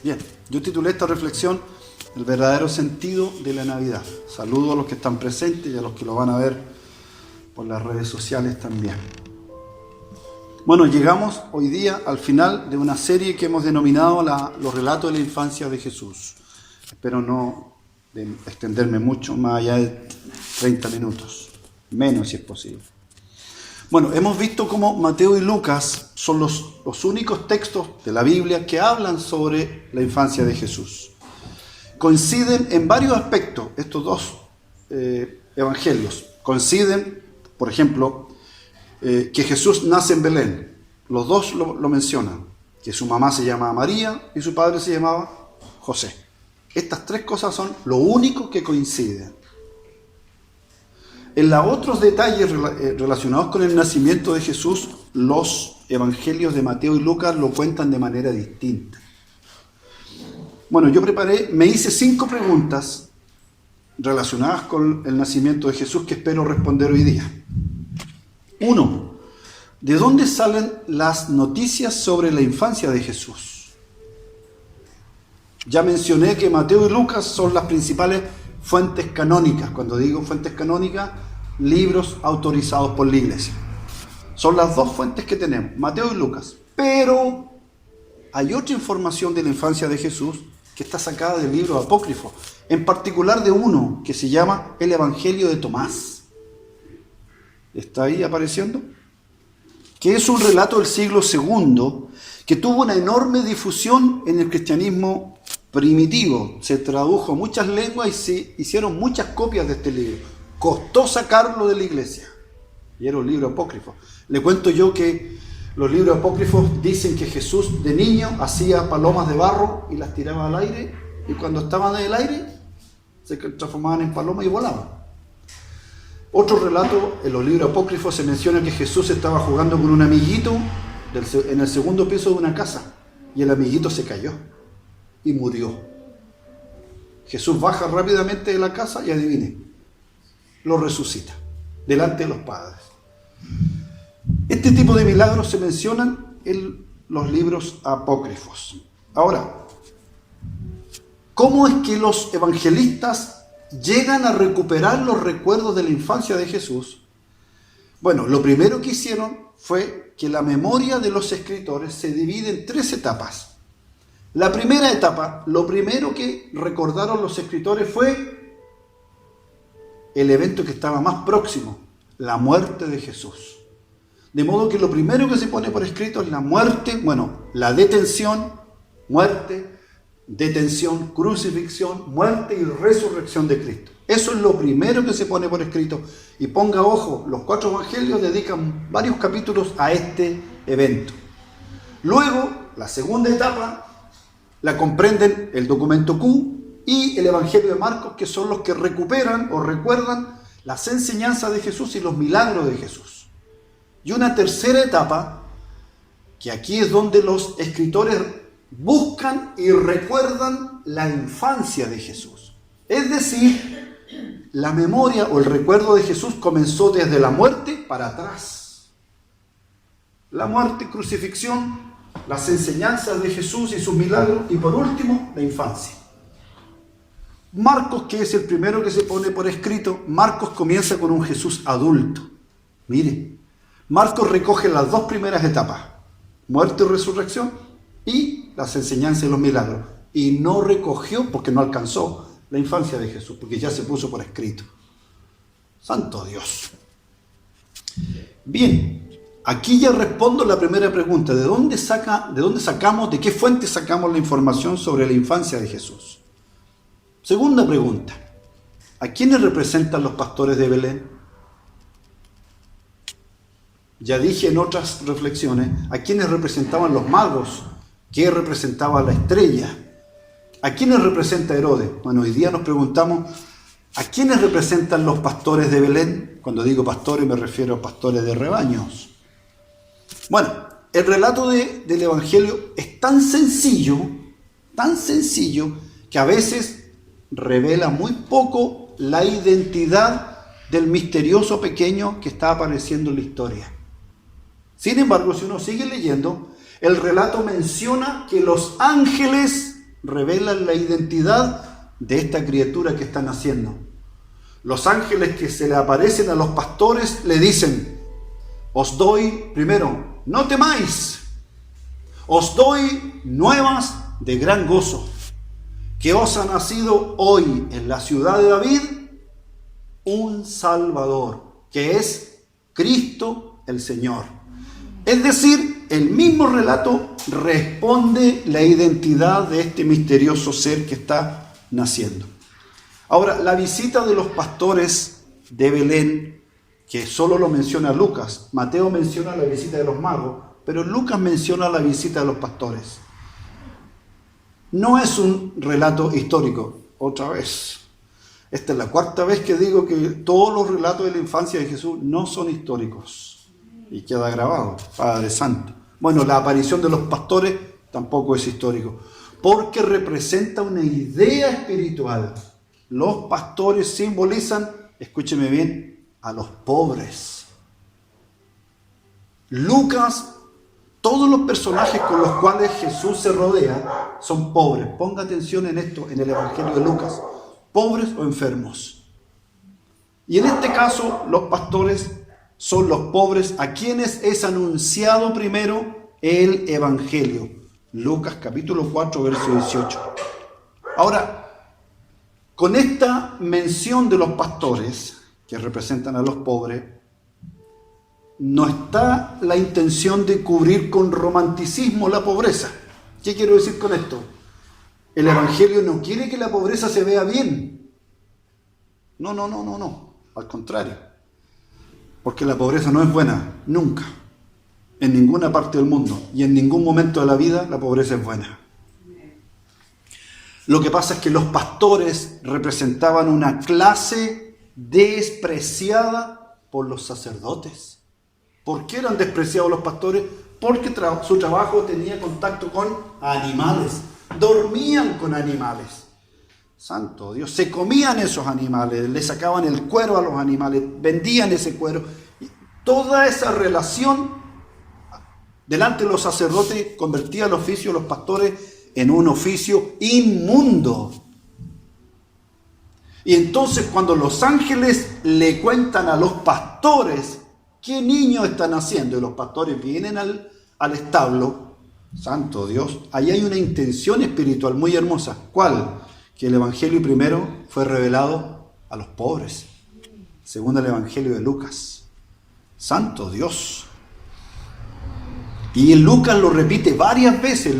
Bien, yo titulé esta reflexión El verdadero sentido de la Navidad. Saludo a los que están presentes y a los que lo van a ver por las redes sociales también. Bueno, llegamos hoy día al final de una serie que hemos denominado los relatos de la infancia de Jesús. Espero no extenderme mucho, más allá de 30 minutos, menos si es posible. Bueno, hemos visto cómo Mateo y Lucas son los únicos textos de la Biblia que hablan sobre la infancia de Jesús. Coinciden en varios aspectos estos dos evangelios. Coinciden, por ejemplo, que Jesús nace en Belén. Los dos lo mencionan, que su mamá se llamaba María y su padre se llamaba José. Estas tres cosas son lo único que coinciden. En los otros detalles relacionados con el nacimiento de Jesús, los evangelios de Mateo y Lucas lo cuentan de manera distinta. Bueno, me hice 5 preguntas relacionadas con el nacimiento de Jesús que espero responder hoy día. 1. ¿De dónde salen las noticias sobre la infancia de Jesús? Ya mencioné que Mateo y Lucas son las principales fuentes canónicas. Cuando digo fuentes canónicas, libros autorizados por la Iglesia. Son las dos fuentes que tenemos, Mateo y Lucas. Pero hay otra información de la infancia de Jesús que está sacada del libro apócrifo, en particular de uno que se llama el Evangelio de Tomás. ¿Está ahí apareciendo? Que es un relato del siglo II que tuvo una enorme difusión en el cristianismo primitivo. Se tradujo a muchas lenguas y se hicieron muchas copias de este libro. Costó sacarlo de la iglesia. Y era un libro apócrifo. Le cuento yo que los libros apócrifos dicen que Jesús de niño hacía palomas de barro y las tiraba al aire. Y cuando estaban en el aire, se transformaban en palomas y volaban. Otro relato, en los libros apócrifos se menciona que Jesús estaba jugando con un amiguito en el segundo piso de una casa. Y el amiguito se cayó y murió. Jesús baja rápidamente de la casa y adivine, lo resucita delante de los padres. Este tipo de milagros se mencionan en los libros apócrifos. Ahora, ¿cómo es que los evangelistas llegan a recuperar los recuerdos de la infancia de Jesús? Bueno, lo primero que hicieron fue que la memoria de los escritores se divide en 3 etapas. La primera etapa, lo primero que recordaron los escritores fue el evento que estaba más próximo, la muerte de Jesús. De modo que lo primero que se pone por escrito es la muerte, la detención, muerte, detención, crucifixión, muerte y resurrección de Cristo. Eso es lo primero que se pone por escrito. Y ponga ojo, los 4 evangelios dedican varios capítulos a este evento. Luego, la segunda etapa la comprenden el documento Q y el Evangelio de Marcos, que son los que recuperan o recuerdan las enseñanzas de Jesús y los milagros de Jesús. Y una tercera etapa, que aquí es donde los escritores buscan y recuerdan la infancia de Jesús. Es decir, la memoria o el recuerdo de Jesús comenzó desde la muerte para atrás. La muerte, crucifixión, las enseñanzas de Jesús y sus milagros, y por último, la infancia. Marcos, que es el primero que se pone por escrito, Marcos comienza con un Jesús adulto. Mire, Marcos recoge las 2 primeras etapas, muerte y resurrección, y las enseñanzas y los milagros. Y no recogió, porque no alcanzó, la infancia de Jesús, porque ya se puso por escrito. Santo Dios. Bien. Aquí ya respondo la primera pregunta, ¿de qué fuente sacamos la información sobre la infancia de Jesús? Segunda pregunta, ¿a quiénes representan los pastores de Belén? Ya dije en otras reflexiones, ¿a quiénes representaban los magos? ¿Qué representaba la estrella? ¿A quiénes representa Herodes? Bueno, hoy día nos preguntamos, ¿a quiénes representan los pastores de Belén? Cuando digo pastores me refiero a pastores de rebaños. Bueno, el relato del Evangelio es tan sencillo, que a veces revela muy poco la identidad del misterioso pequeño que está apareciendo en la historia. Sin embargo, si uno sigue leyendo, el relato menciona que los ángeles revelan la identidad de esta criatura que están haciendo. Los ángeles que se le aparecen a los pastores le dicen: os doy, primero, no temáis, os doy nuevas de gran gozo, que os ha nacido hoy en la ciudad de David un Salvador, que es Cristo el Señor. Es decir, el mismo relato responde la identidad de este misterioso ser que está naciendo. Ahora, la visita de los pastores de Belén, que solo lo menciona Lucas, Mateo menciona la visita de los magos, pero Lucas menciona la visita de los pastores. No es un relato histórico, otra vez. Esta es la cuarta vez que digo que todos los relatos de la infancia de Jesús no son históricos. Y queda grabado, Padre Santo. Bueno, la aparición de los pastores tampoco es histórico, porque representa una idea espiritual. Los pastores simbolizan, escúcheme bien, a los pobres. Lucas, todos los personajes con los cuales Jesús se rodea son pobres. Ponga atención en esto, en el Evangelio de Lucas. Pobres o enfermos. Y en este caso, los pastores son los pobres a quienes es anunciado primero el Evangelio. Lucas capítulo 4, verso 18. Ahora, con esta mención de los pastores, que representan a los pobres, no está la intención de cubrir con romanticismo la pobreza. ¿Qué quiero decir con esto? El Evangelio no quiere que la pobreza se vea bien. No. Al contrario. Porque la pobreza no es buena, nunca. En ninguna parte del mundo y en ningún momento de la vida la pobreza es buena. Lo que pasa es que los pastores representaban una clase despreciada por los sacerdotes. ¿Por qué eran despreciados los pastores? Porque su trabajo tenía contacto con animales. Dormían con animales. Santo Dios, se comían esos animales, le sacaban el cuero a los animales, vendían ese cuero. Y toda esa relación delante de los sacerdotes convertía el oficio de los pastores en un oficio inmundo. Y entonces cuando los ángeles le cuentan a los pastores qué niño están haciendo, y los pastores vienen al establo, santo Dios, ahí hay una intención espiritual muy hermosa. ¿Cuál? Que el Evangelio primero fue revelado a los pobres, según el Evangelio de Lucas. Santo Dios. Y Lucas lo repite varias veces,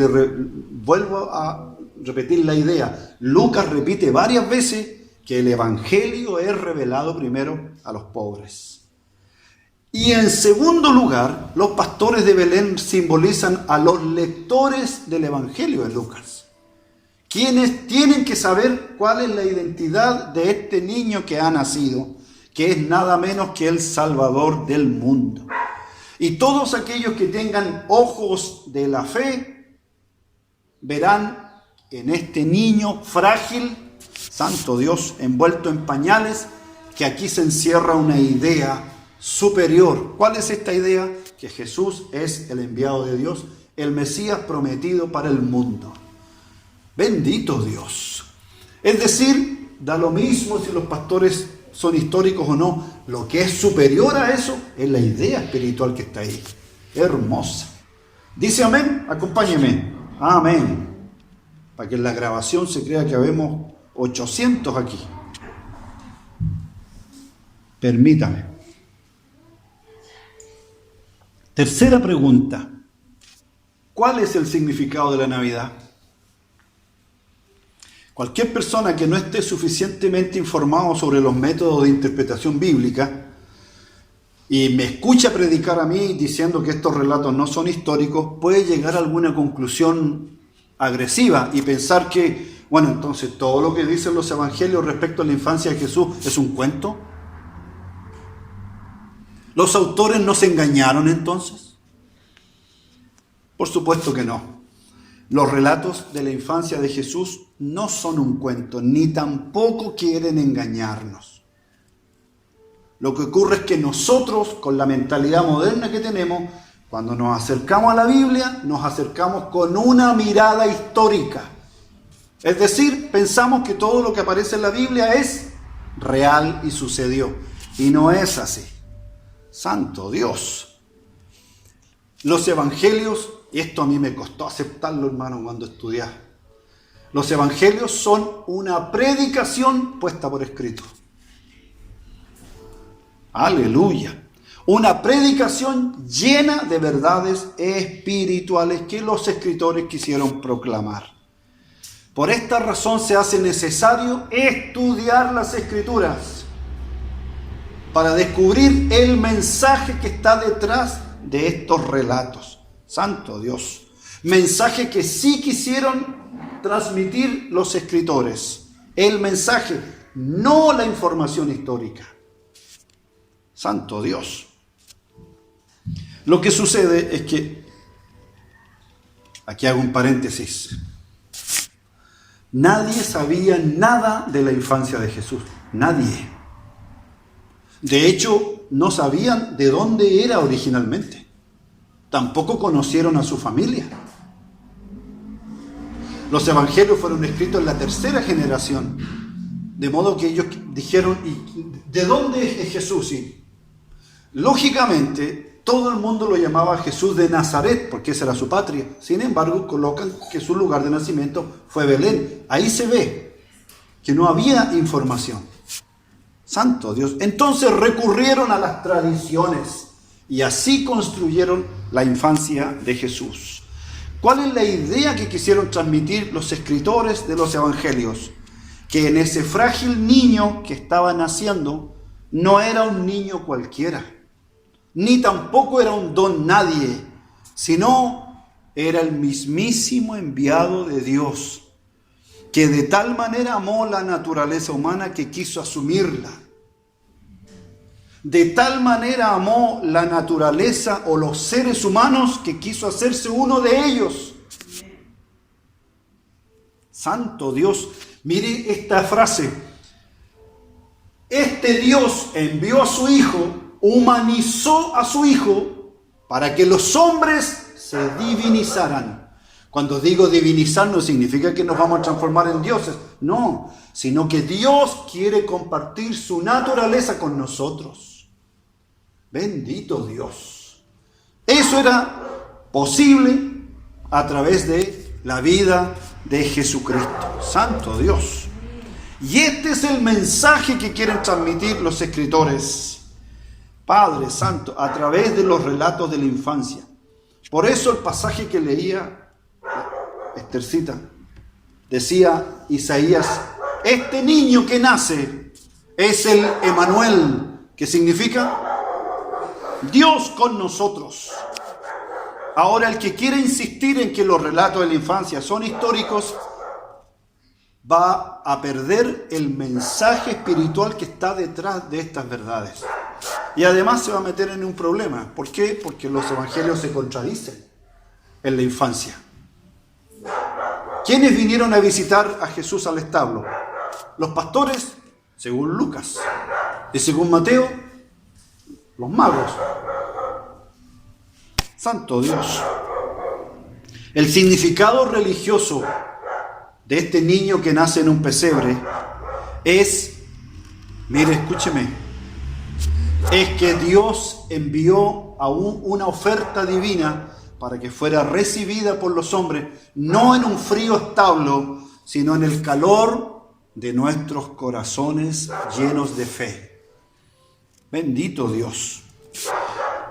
vuelvo a repetir la idea. Lucas repite varias veces que el Evangelio es revelado primero a los pobres. Y en segundo lugar, los pastores de Belén simbolizan a los lectores del Evangelio de Lucas, quienes tienen que saber cuál es la identidad de este niño que ha nacido, que es nada menos que el Salvador del mundo. Y todos aquellos que tengan ojos de la fe verán en este niño frágil, santo Dios, envuelto en pañales, que aquí se encierra una idea superior. ¿Cuál es esta idea? Que Jesús es el enviado de Dios, el Mesías prometido para el mundo. Bendito Dios. Es decir, da lo mismo si los pastores son históricos o no. Lo que es superior a eso es la idea espiritual que está ahí. Hermosa. Dice amén, acompáñeme. Amén. Para que en la grabación se crea que habemos 800 aquí. Permítame. Tercera pregunta. ¿Cuál es el significado de la Navidad? Cualquier persona que no esté suficientemente informado sobre los métodos de interpretación bíblica y me escucha predicar a mí diciendo que estos relatos no son históricos, puede llegar a alguna conclusión agresiva y pensar que, bueno, entonces todo lo que dicen los evangelios respecto a la infancia de Jesús es un cuento. ¿Los autores no se engañaron entonces? Por supuesto que no. Los relatos de la infancia de Jesús no son un cuento, ni tampoco quieren engañarnos. Lo que ocurre es que nosotros, con la mentalidad moderna que tenemos, cuando nos acercamos a la Biblia, nos acercamos con una mirada histórica. Es decir, pensamos que todo lo que aparece en la Biblia es real y sucedió. Y no es así. Santo Dios. Los evangelios, y esto a mí me costó aceptarlo, hermano, cuando estudiaba. Los evangelios son una predicación puesta por escrito. Aleluya. Una predicación llena de verdades espirituales que los escritores quisieron proclamar. Por esta razón se hace necesario estudiar las Escrituras para descubrir el mensaje que está detrás de estos relatos. Santo Dios. Mensaje que sí quisieron transmitir los escritores. El mensaje, no la información histórica. Santo Dios. Lo que sucede es que, aquí hago un paréntesis, nadie sabía nada de la infancia de Jesús. Nadie. De hecho, no sabían de dónde era originalmente. Tampoco conocieron a su familia. Los evangelios fueron escritos en la tercera generación. De modo que ellos dijeron, ¿de dónde es Jesús? Y, lógicamente, todo el mundo lo llamaba Jesús de Nazaret, porque esa era su patria. Sin embargo, colocan que su lugar de nacimiento fue Belén. Ahí se ve que no había información. Santo Dios. Entonces recurrieron a las tradiciones y así construyeron la infancia de Jesús. ¿Cuál es la idea que quisieron transmitir los escritores de los evangelios? Que en ese frágil niño que estaba naciendo no era un niño cualquiera, ni tampoco era un don nadie, sino era el mismísimo enviado de Dios, que de tal manera amó la naturaleza humana que quiso asumirla. De tal manera amó la naturaleza o los seres humanos que quiso hacerse uno de ellos. Santo Dios, mire esta frase. Este Dios envió a su Hijo, humanizó a su Hijo para que los hombres se divinizaran. Cuando digo divinizar no significa que nos vamos a transformar en dioses, no, sino que Dios quiere compartir su naturaleza con nosotros. Bendito Dios. Eso era posible a través de la vida de Jesucristo. Santo Dios. Y este es el mensaje que quieren transmitir los escritores. Padre Santo, a través de los relatos de la infancia. Por eso el pasaje que leía Estercita, decía Isaías, este niño que nace es el Emanuel, que significa Dios con nosotros. Ahora, el que quiere insistir en que los relatos de la infancia son históricos, va a perder el mensaje espiritual que está detrás de estas verdades. Y además se va a meter en un problema. ¿Por qué? Porque los evangelios se contradicen en la infancia. ¿Quiénes vinieron a visitar a Jesús al establo? Los pastores, según Lucas. Y según Mateo, los magos. Santo Dios. El significado religioso de este niño que nace en un pesebre es, mire, escúcheme, es que Dios envió aún una oferta divina para que fuera recibida por los hombres, no en un frío establo, sino en el calor de nuestros corazones llenos de fe. Bendito Dios.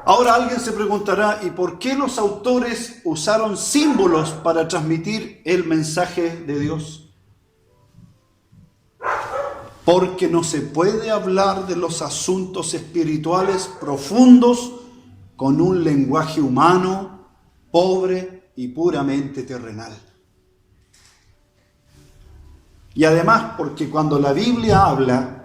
Ahora alguien se preguntará, ¿y por qué los autores usaron símbolos para transmitir el mensaje de Dios? Porque no se puede hablar de los asuntos espirituales profundos con un lenguaje humano, pobre y puramente terrenal. Y además porque cuando la Biblia habla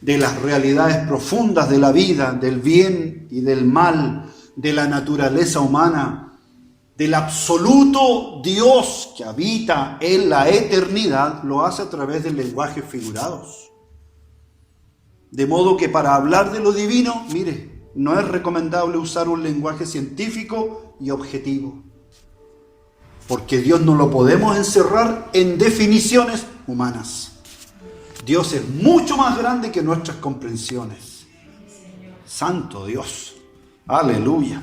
de las realidades profundas de la vida, del bien y del mal, de la naturaleza humana, del absoluto Dios que habita en la eternidad, lo hace a través de lenguajes figurados. De modo que para hablar de lo divino, mire, no es recomendable usar un lenguaje científico y objetivo. porque Dios no lo podemos encerrar en definiciones humanas. Dios es mucho más grande que nuestras comprensiones. Santo Dios. Aleluya.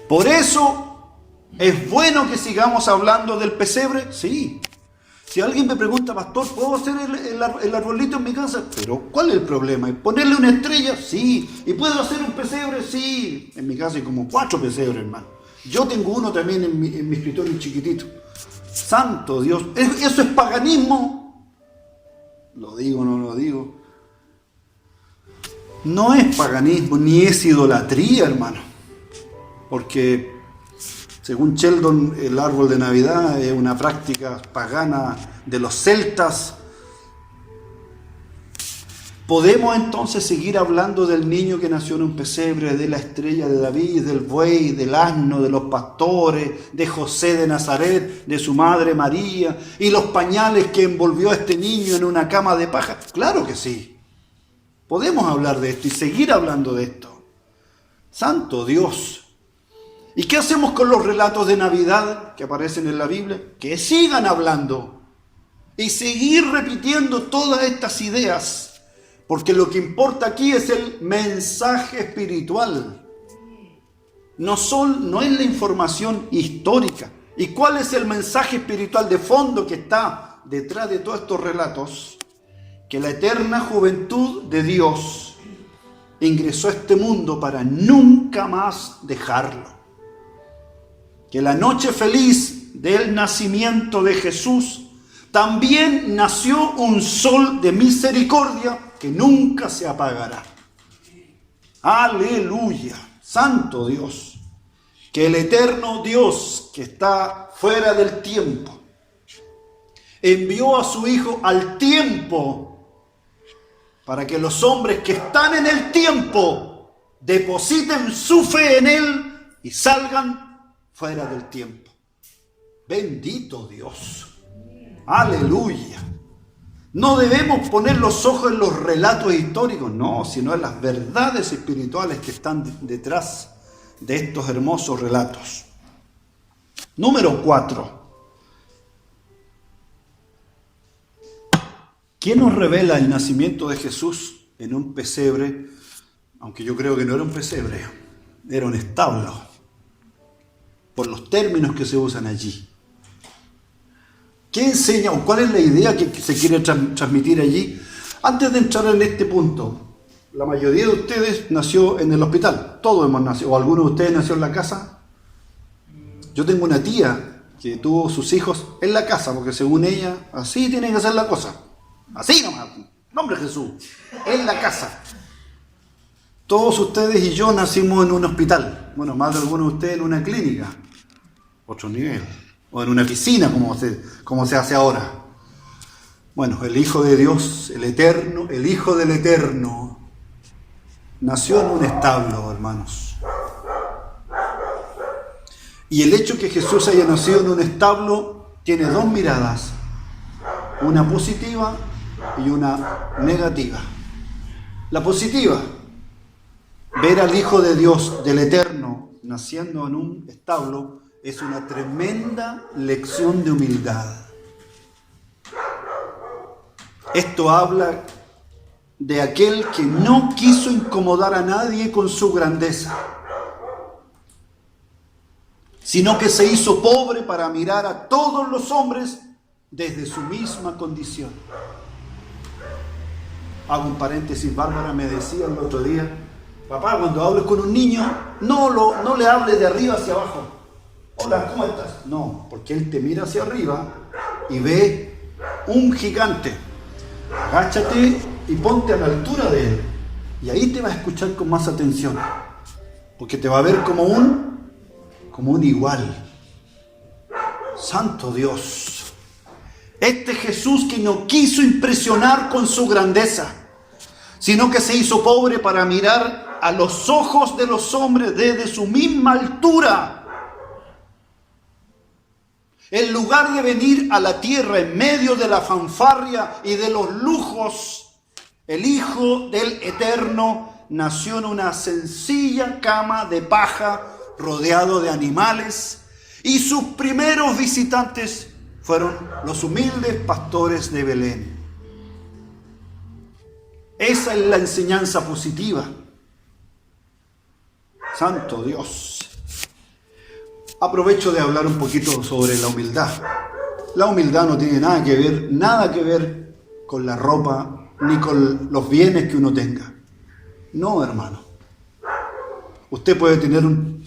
Por eso es bueno que sigamos hablando del pesebre. Sí. Si alguien me pregunta, pastor, ¿puedo hacer el arbolito en mi casa? Pero, ¿cuál es el problema? ¿Y ponerle una estrella? Sí. ¿Y puedo hacer un pesebre? Sí. En mi casa hay como 4 pesebres, hermano. Yo tengo uno también en mi escritorio chiquitito. Santo Dios. ¿Eso es paganismo? ¿Lo digo o no lo digo? No es paganismo, ni es idolatría, hermano. Porque, según Sheldon, el árbol de Navidad es una práctica pagana de los celtas. Podemos entonces seguir hablando del niño que nació en un pesebre, de la estrella de David, del buey, del asno, de los pastores, de José de Nazaret, de su madre María, y los pañales que envolvió a este niño en una cama de paja. Claro que sí. Podemos hablar de esto y seguir hablando de esto. Santo Dios. ¿Y qué hacemos con los relatos de Navidad que aparecen en la Biblia? Que sigan hablando y seguir repitiendo todas estas ideas, porque lo que importa aquí es el mensaje espiritual. No es la información histórica. ¿Y cuál es el mensaje espiritual de fondo que está detrás de todos estos relatos? Que la eterna juventud de Dios ingresó a este mundo para nunca más dejarlo. Que la noche feliz del nacimiento de Jesús también nació un sol de misericordia que nunca se apagará. Aleluya, santo Dios. Que el eterno Dios que está fuera del tiempo envió a su Hijo al tiempo para que los hombres que están en el tiempo depositen su fe en Él y salgan fuera del tiempo. Bendito Dios. Aleluya. No debemos poner los ojos en los relatos históricos, no, sino en las verdades espirituales que están detrás de estos hermosos relatos. Número 4. ¿Quién nos revela el nacimiento de Jesús en un pesebre? Aunque yo creo que no era un pesebre, era un establo, por los términos que se usan allí. ¿Qué enseña o cuál es la idea que se quiere transmitir allí? Antes de entrar en este punto, la mayoría de ustedes nació en el hospital. Todos hemos nacido. ¿O alguno de ustedes nació en la casa? Yo tengo una tía que tuvo sus hijos en la casa, porque según ella, así tiene que ser la cosa. Así nomás, nombre de Jesús, en la casa. Todos ustedes y yo nacimos en un hospital. Bueno, más de algunos de ustedes en una clínica, otro nivel, o en una piscina, como se hace ahora. Bueno, el Hijo de Dios, el Eterno, el Hijo del Eterno, nació en un establo, hermanos. Y el hecho que Jesús haya nacido en un establo tiene 2 miradas, una positiva y una negativa. La positiva: ver al Hijo de Dios, del Eterno, naciendo en un establo, es una tremenda lección de humildad. Esto habla de aquel que no quiso incomodar a nadie con su grandeza, sino que se hizo pobre para mirar a todos los hombres desde su misma condición. Hago un paréntesis, Bárbara me decía el otro día: papá, cuando hables con un niño, no le hables de arriba hacia abajo. Hola, ¿cómo estás? No, porque él te mira hacia arriba y ve un gigante. Agáchate y ponte a la altura de él. Y ahí te va a escuchar con más atención, porque te va a ver como un igual. Santo Dios. Este Jesús que no quiso impresionar con su grandeza, sino que se hizo pobre para mirar a los ojos de los hombres desde su misma altura. En lugar de venir a la tierra en medio de la fanfarria y de los lujos, el Hijo del Eterno nació en una sencilla cama de paja rodeado de animales Y sus primeros visitantes fueron los humildes pastores de Belén. Esa es la enseñanza positiva. Santo Dios. Aprovecho de hablar un poquito sobre la humildad. La humildad no tiene nada que ver con la ropa ni con los bienes que uno tenga. No, hermano. Usted puede tener un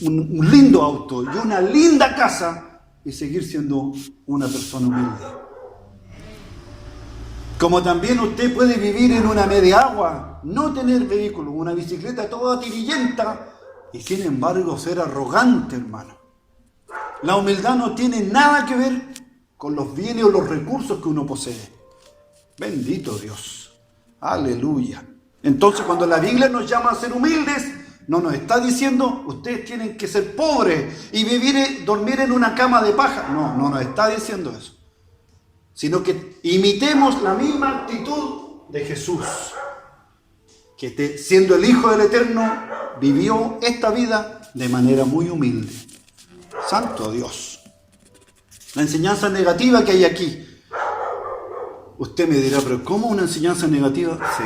lindo auto y una linda casa y seguir siendo una persona humilde. Como también usted puede vivir en una media agua, no tener vehículo, una bicicleta toda tirillenta y sin embargo ser arrogante, hermano. La humildad no tiene nada que ver con los bienes o los recursos que uno posee. Bendito Dios. Aleluya. Entonces, cuando la Biblia nos llama a ser humildes, no nos está diciendo ustedes tienen que ser pobres y dormir en una cama de paja. No nos está diciendo eso. Sino que imitemos la misma actitud de Jesús, que siendo el Hijo del Eterno, vivió esta vida de manera muy humilde. Santo Dios. La enseñanza negativa que hay aquí. Usted me dirá, pero ¿cómo una enseñanza negativa? Sí.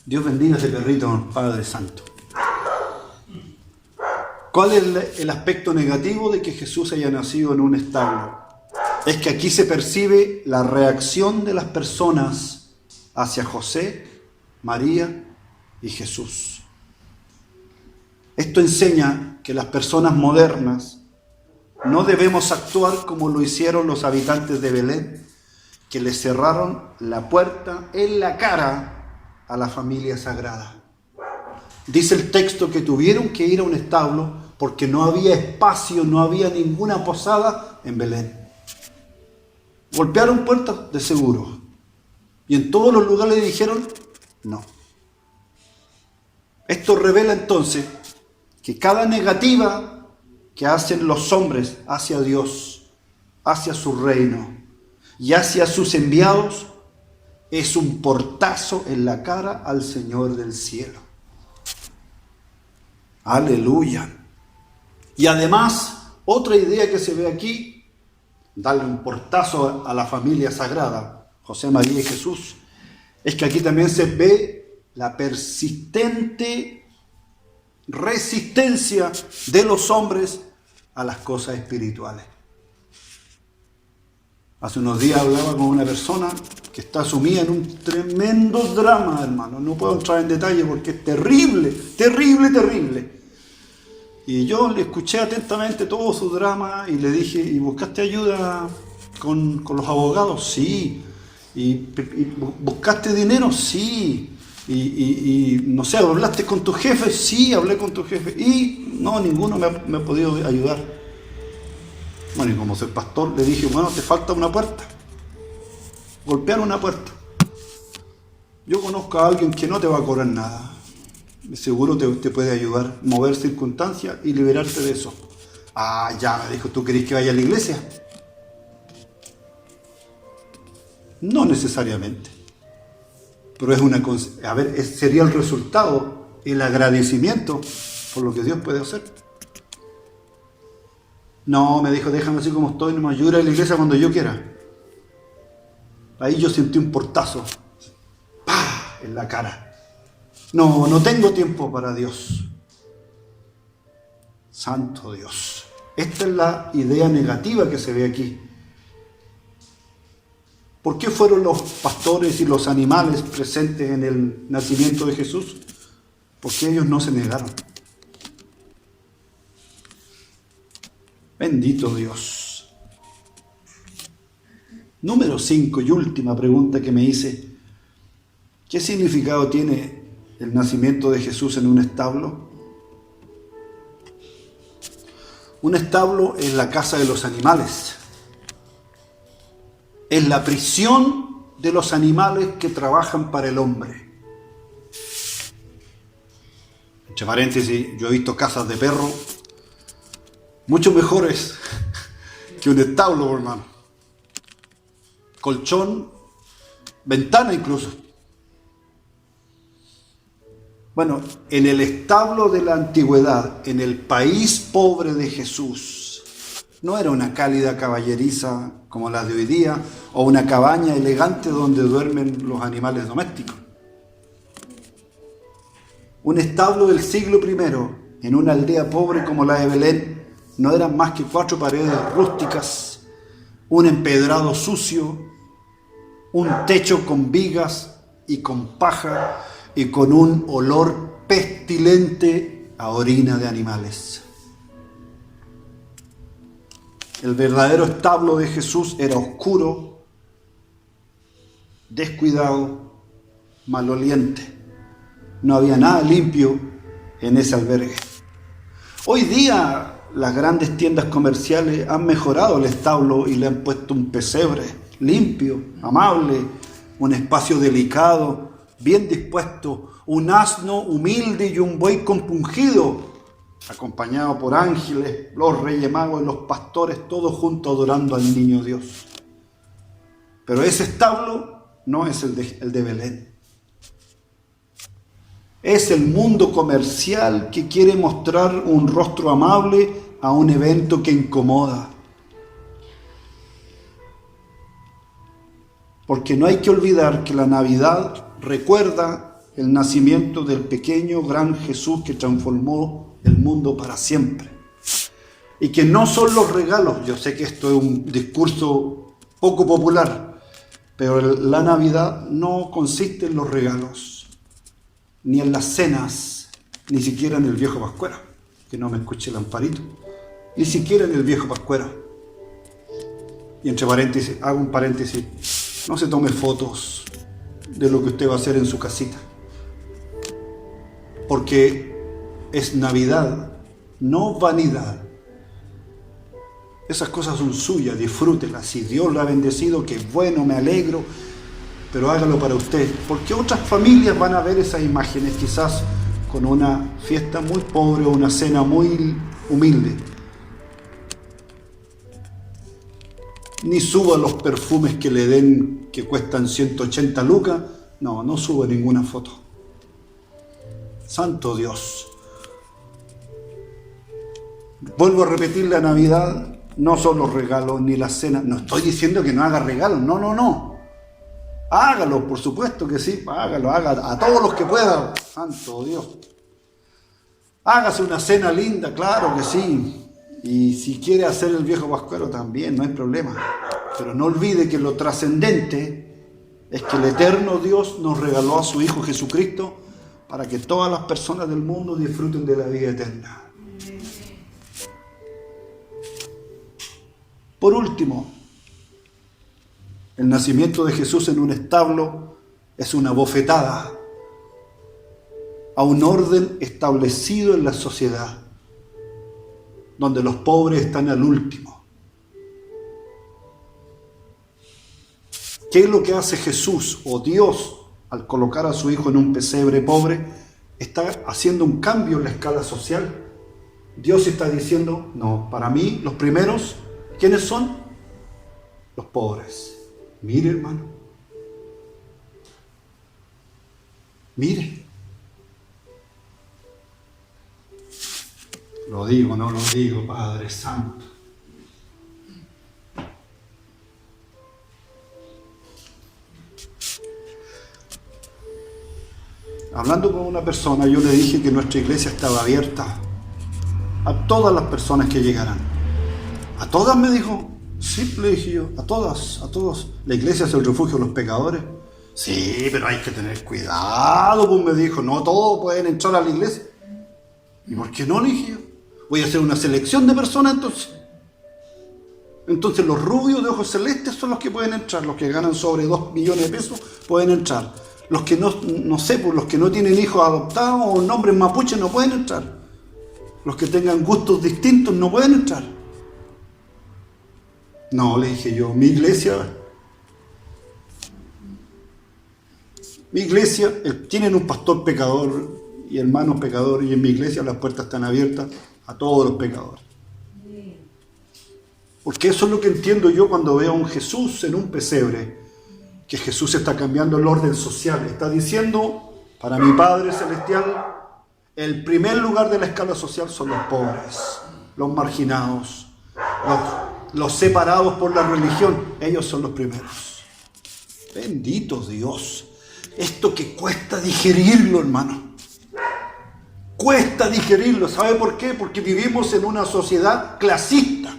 Dios bendiga a ese perrito, Padre Santo. ¿Cuál es el aspecto negativo de que Jesús haya nacido en un establo? Es que aquí se percibe la reacción de las personas hacia José, María y Jesús. Esto enseña que las personas modernas no debemos actuar como lo hicieron los habitantes de Belén, que le cerraron la puerta en la cara a la familia sagrada. Dice el texto que tuvieron que ir a un establo porque no había espacio, no había ninguna posada en Belén. Golpearon puertas de seguro y en todos los lugares le dijeron no. Esto revela entonces que cada negativa que hacen los hombres hacia Dios, hacia su reino y hacia sus enviados es un portazo en la cara al Señor del cielo. Aleluya. Y además, otra idea que se ve aquí, darle un portazo a la familia sagrada, José, María y Jesús, es que aquí también se ve la persistente resistencia de los hombres a las cosas espirituales. Hace unos días hablaba con una persona que está sumida en un tremendo drama, hermano. No puedo entrar en detalle porque es terrible, terrible, terrible. Y yo le escuché atentamente todo su drama y le dije, ¿y buscaste ayuda con los abogados? Sí. ¿Y buscaste dinero? Sí. Y no sé, ¿hablaste con tu jefe? Sí, hablé con tu jefe. Y no, ninguno me ha podido ayudar. Bueno, y como soy pastor, le dije, bueno, te falta una puerta. Golpear una puerta. Yo conozco a alguien que no te va a cobrar nada. Seguro te puede ayudar, mover circunstancias y liberarte de eso. Ah, ya, me dijo, ¿tú querés que vaya a la iglesia? No necesariamente. Pero sería el resultado, el agradecimiento por lo que Dios puede hacer. No, me dijo, déjame así como estoy, no me ayuda a la iglesia cuando yo quiera. Ahí yo sentí un portazo, ¡pah!, en la cara. No tengo tiempo para Dios. Santo Dios. Esta es la idea negativa que se ve aquí. ¿Por qué fueron los pastores y los animales presentes en el nacimiento de Jesús? Porque ellos no se negaron. Bendito Dios. Número 5 y última pregunta que me hice. ¿Qué significado tiene el nacimiento de Jesús en un establo? Un establo es la casa de los animales. Es la prisión de los animales que trabajan para el hombre. Entre paréntesis, yo he visto casas de perro mucho mejores que un establo, hermano. Colchón, ventana incluso. Bueno, en el establo de la antigüedad, en el país pobre de Jesús, No era una cálida caballeriza como la de hoy día, o una cabaña elegante donde duermen los animales domésticos. Un establo del siglo I, en una aldea pobre como la de Belén, no eran más que 4 paredes rústicas, un empedrado sucio, un techo con vigas y con paja y con un olor pestilente a orina de animales. El verdadero establo de Jesús era oscuro, descuidado, maloliente. No había nada limpio en ese albergue. Hoy día las grandes tiendas comerciales han mejorado el establo y le han puesto un pesebre limpio, amable, un espacio delicado, bien dispuesto, un asno humilde y un buey compungido, acompañado por ángeles, los reyes magos y los pastores, todos juntos adorando al niño Dios. Pero ese establo no es el de Belén. Es el mundo comercial que quiere mostrar un rostro amable a un evento que incomoda. Porque no hay que olvidar que la Navidad recuerda el nacimiento del pequeño gran Jesús que transformó el mundo para siempre. Y que no son los regalos, yo sé que esto es un discurso poco popular, pero la Navidad no consiste en los regalos, ni en las cenas, ni siquiera en el viejo pascuero, que no me escuche el Amparito, ni siquiera en el viejo pascuero. Y entre paréntesis, hago un paréntesis, no se tome fotos de lo que usted va a hacer en su casita, porque es Navidad, no vanidad. Esas cosas son suyas, disfrútelas. Si Dios la ha bendecido, qué bueno, me alegro, pero hágalo para usted, porque otras familias van a ver esas imágenes quizás con una fiesta muy pobre o una cena muy humilde. Ni suba los perfumes que le den, que cuestan 180 lucas, no suba ninguna foto. Santo Dios. Vuelvo a repetir, la Navidad no son los regalos ni las cenas. No estoy diciendo que no haga regalos, no. Hágalo, por supuesto que sí, hágalo, haga a todos los que pueda. Santo Dios. Hágase una cena linda, claro que sí. Y si quiere hacer el viejo pascuero también, no hay problema. Pero no olvide que lo trascendente es que el eterno Dios nos regaló a su Hijo Jesucristo para que todas las personas del mundo disfruten de la vida eterna. Por último, el nacimiento de Jesús en un establo es una bofetada a un orden establecido en la sociedad, donde los pobres están al último. ¿Qué es lo que hace Jesús o Dios al colocar a su Hijo en un pesebre pobre? Está haciendo un cambio en la escala social. Dios está diciendo, no, para mí los primeros, ¿quiénes son? Los pobres. Mire, hermano. Mire. Lo digo, no lo digo, Padre Santo. Hablando con una persona, yo le dije que nuestra iglesia estaba abierta a todas las personas que llegaran. ¿A todas? Me dijo. Sí, le dije yo, a todas, a todos. ¿La iglesia es el refugio de los pecadores? Sí, pero hay que tener cuidado, pues me dijo, no todos pueden entrar a la iglesia. ¿Y por qué no? Le dije yo. Voy a hacer una selección de personas entonces. Entonces los rubios de ojos celestes son los que pueden entrar, los que ganan sobre 2 millones de pesos pueden entrar. Los que no sé, pues los que no tienen hijos adoptados o nombres mapuches no pueden entrar. Los que tengan gustos distintos no pueden entrar. No, le dije yo, mi iglesia, tienen un pastor pecador y hermanos pecadores, y en mi iglesia las puertas están abiertas a todos los pecadores. Porque eso es lo que entiendo yo cuando veo a un Jesús en un pesebre, que Jesús está cambiando el orden social, está diciendo, para mi Padre Celestial, el primer lugar de la escala social son los pobres, los marginados, los separados por la religión, ellos son los primeros. Bendito Dios. Esto que cuesta digerirlo, hermano. Cuesta digerirlo. ¿Sabe por qué? Porque vivimos en una sociedad clasista.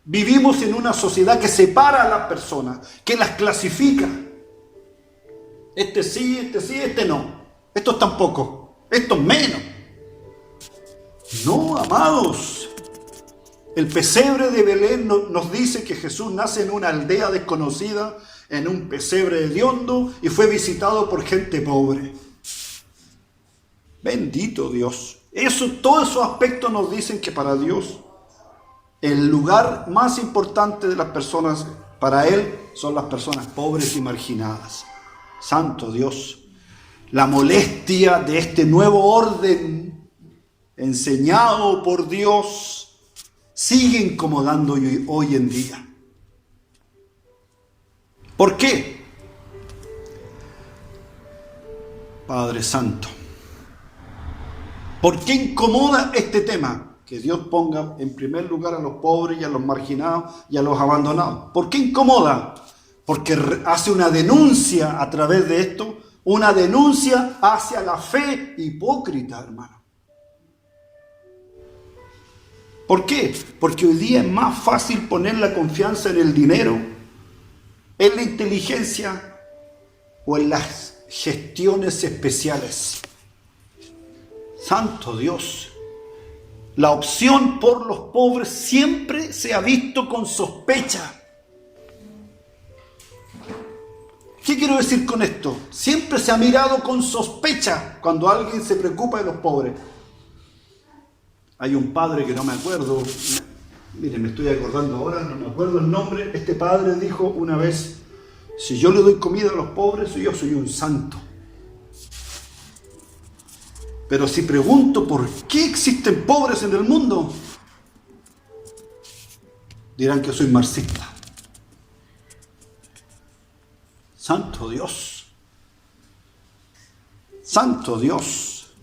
Vivimos en una sociedad que separa a las personas, que las clasifica. Este sí, este no. Estos tampoco. Estos menos. No, amados. El pesebre de Belén nos dice que Jesús nace en una aldea desconocida, en un pesebre hediondo, y fue visitado por gente pobre. Bendito Dios. Todos esos aspectos nos dicen que para Dios el lugar más importante de las personas, para Él, son las personas pobres y marginadas. Santo Dios. La molestia de este nuevo orden enseñado por Dios sigue incomodando hoy en día. ¿Por qué? Padre Santo, ¿por qué incomoda este tema? Que Dios ponga en primer lugar a los pobres y a los marginados y a los abandonados. ¿Por qué incomoda? Porque hace una denuncia a través de esto, una denuncia hacia la fe hipócrita, hermano. ¿Por qué? Porque hoy día es más fácil poner la confianza en el dinero, en la inteligencia o en las gestiones especiales. Santo Dios. La opción por los pobres siempre se ha visto con sospecha. ¿Qué quiero decir con esto? Siempre se ha mirado con sospecha cuando alguien se preocupa de los pobres. Hay un padre que no me acuerdo, miren, me estoy acordando ahora, no me acuerdo el nombre. Este padre dijo una vez: si yo le doy comida a los pobres, yo soy un santo. Pero si pregunto por qué existen pobres en el mundo, dirán que soy marxista. Santo Dios. Santo Dios.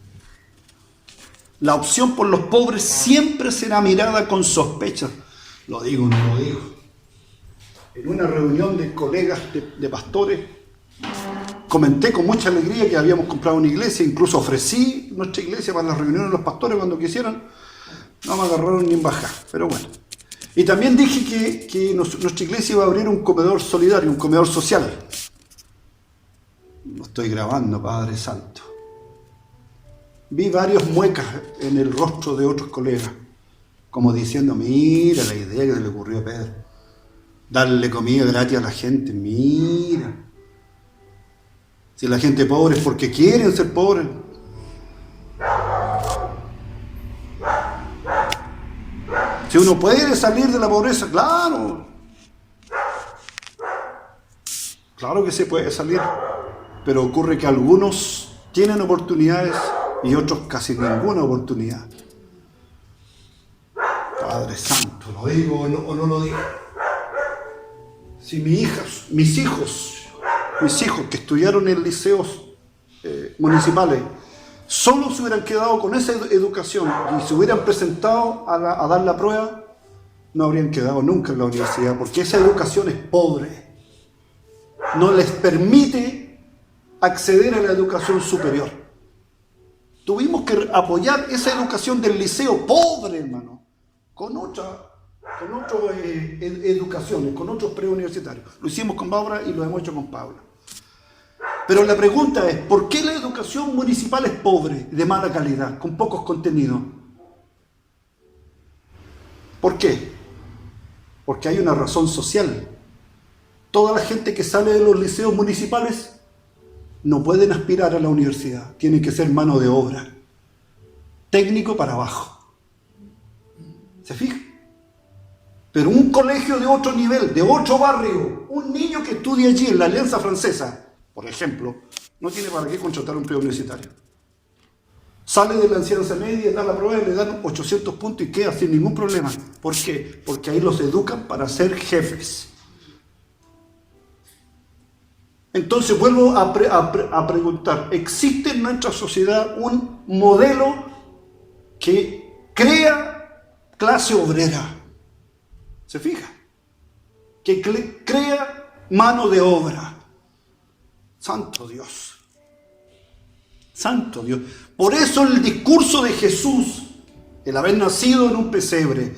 La opción por los pobres siempre será mirada con sospecha. Lo digo, no lo digo. En una reunión de colegas de pastores, comenté con mucha alegría que habíamos comprado una iglesia, incluso ofrecí nuestra iglesia para las reuniones de los pastores cuando quisieran. No me agarraron ni en bajar, pero bueno. Y también dije que nuestra iglesia iba a abrir un comedor solidario, un comedor social. Lo estoy grabando, Padre Santo. Vi varios muecas en el rostro de otros colegas, como diciendo: mira la idea que le ocurrió a Pedro. Darle comida gratis a la gente, mira. Si la gente pobre es porque quieren ser pobres. Si uno puede salir de la pobreza, claro. Claro que se puede salir. Pero ocurre que algunos tienen oportunidades y otros casi ninguna oportunidad. Padre Santo, ¿lo digo o no lo digo? Si mis hijos que estudiaron en liceos municipales, solo se hubieran quedado con esa educación y se hubieran presentado a dar la prueba, no habrían quedado nunca en la universidad, porque esa educación es pobre. No les permite acceder a la educación superior. Tuvimos que apoyar esa educación del liceo pobre, hermano, con otras educaciones, con otros preuniversitarios. Lo hicimos con Bárbara y lo hemos hecho con Paula. Pero la pregunta es: ¿por qué la educación municipal es pobre, de mala calidad, con pocos contenidos? ¿Por qué? Porque hay una razón social. Toda la gente que sale de los liceos municipales no pueden aspirar a la universidad, tienen que ser mano de obra, técnico para abajo. ¿Se fija? Pero un colegio de otro nivel, de otro barrio, un niño que estudia allí en la Alianza Francesa, por ejemplo, no tiene para qué contratar un preuniversitario. Sale de la enseñanza media, da la prueba y le dan 800 puntos y queda sin ningún problema. ¿Por qué? Porque ahí los educan para ser jefes. Entonces vuelvo a preguntar: ¿existe en nuestra sociedad un modelo que crea clase obrera. ¿Se fija? Que crea mano de obra. Santo Dios. Santo Dios. Por eso el discurso de Jesús, el haber nacido en un pesebre,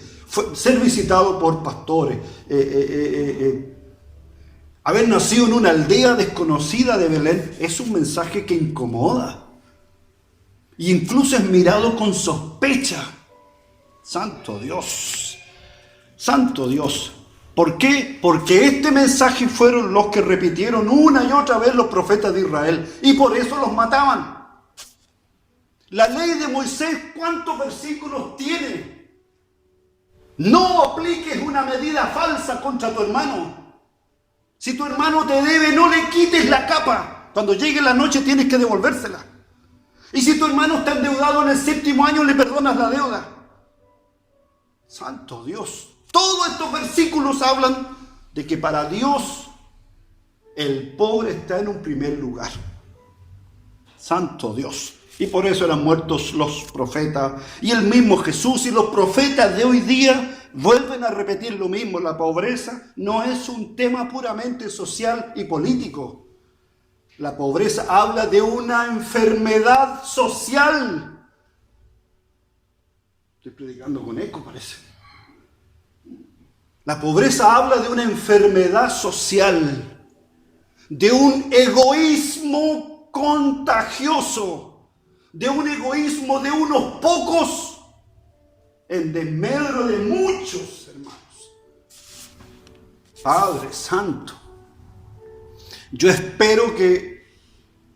ser visitado por pastores, haber nacido en una aldea desconocida de Belén, es un mensaje que incomoda. E incluso es mirado con sospecha. Santo Dios. Santo Dios. ¿Por qué? Porque este mensaje fueron los que repitieron una y otra vez los profetas de Israel. Y por eso los mataban. La ley de Moisés, ¿cuántos versículos tiene? No apliques una medida falsa contra tu hermano. Si tu hermano te debe, no le quites la capa. Cuando llegue la noche tienes que devolvérsela. Y si tu hermano está endeudado en el 7º año, le perdonas la deuda. Santo Dios. Todos estos versículos hablan de que para Dios el pobre está en un primer lugar. Santo Dios. Y por eso eran muertos los profetas. Y el mismo Jesús y los profetas de hoy día vuelven a repetir lo mismo. La pobreza no es un tema puramente social y político. La pobreza habla de una enfermedad social. Estoy predicando con eco, parece. La pobreza habla de una enfermedad social, de un egoísmo contagioso, de un egoísmo de unos pocos en desmedro de muchos, hermanos. Padre Santo, yo espero que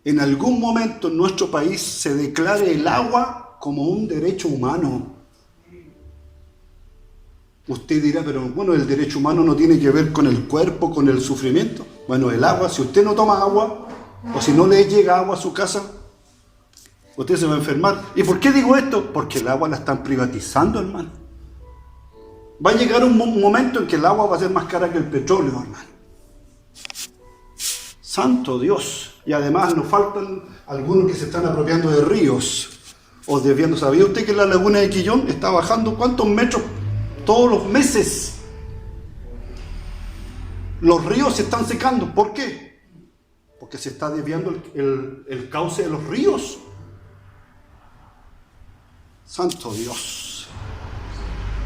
en algún momento en nuestro país se declare el agua como un derecho humano. Usted dirá, pero bueno, el derecho humano no tiene que ver con el cuerpo, con el sufrimiento. Bueno, el agua, si usted no toma agua, o si no le llega agua a su casa, usted se va a enfermar. ¿Y por qué digo esto? Porque el agua la están privatizando, hermano. Va a llegar un momento en que el agua va a ser más cara que el petróleo, hermano. Santo Dios. Y además nos faltan algunos que se están apropiando de ríos o desviando. ¿Sabía usted que la laguna de Quillón está bajando cuántos metros todos los meses? Los ríos se están secando. ¿Por qué? Porque se está desviando el cauce de los ríos. Santo Dios.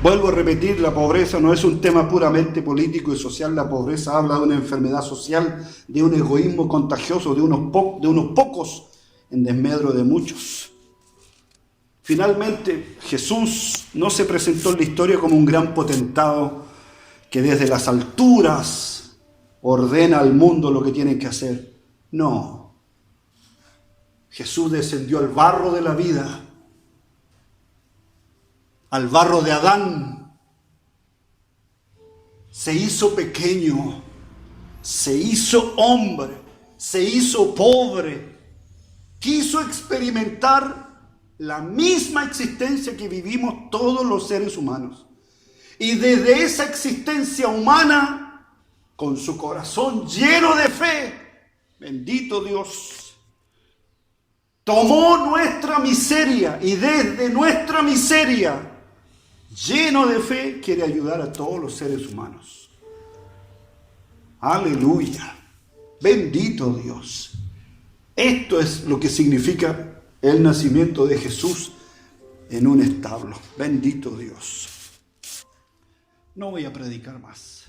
Vuelvo a repetir, la pobreza no es un tema puramente político y social. La pobreza habla de una enfermedad social, de un egoísmo contagioso, de unos pocos en desmedro de muchos. Finalmente, Jesús no se presentó en la historia como un gran potentado que desde las alturas ordena al mundo lo que tiene que hacer. No. Jesús descendió al barro de la vida, al barro de Adán. Se hizo pequeño, se hizo hombre, se hizo pobre. Quiso experimentar la misma existencia que vivimos todos los seres humanos. Y desde esa existencia humana, con su corazón lleno de fe, bendito Dios, tomó nuestra miseria y desde nuestra miseria, lleno de fe, quiere ayudar a todos los seres humanos. Aleluya. Bendito Dios. Esto es lo que significa el nacimiento de Jesús en un establo. Bendito Dios. No voy a predicar más.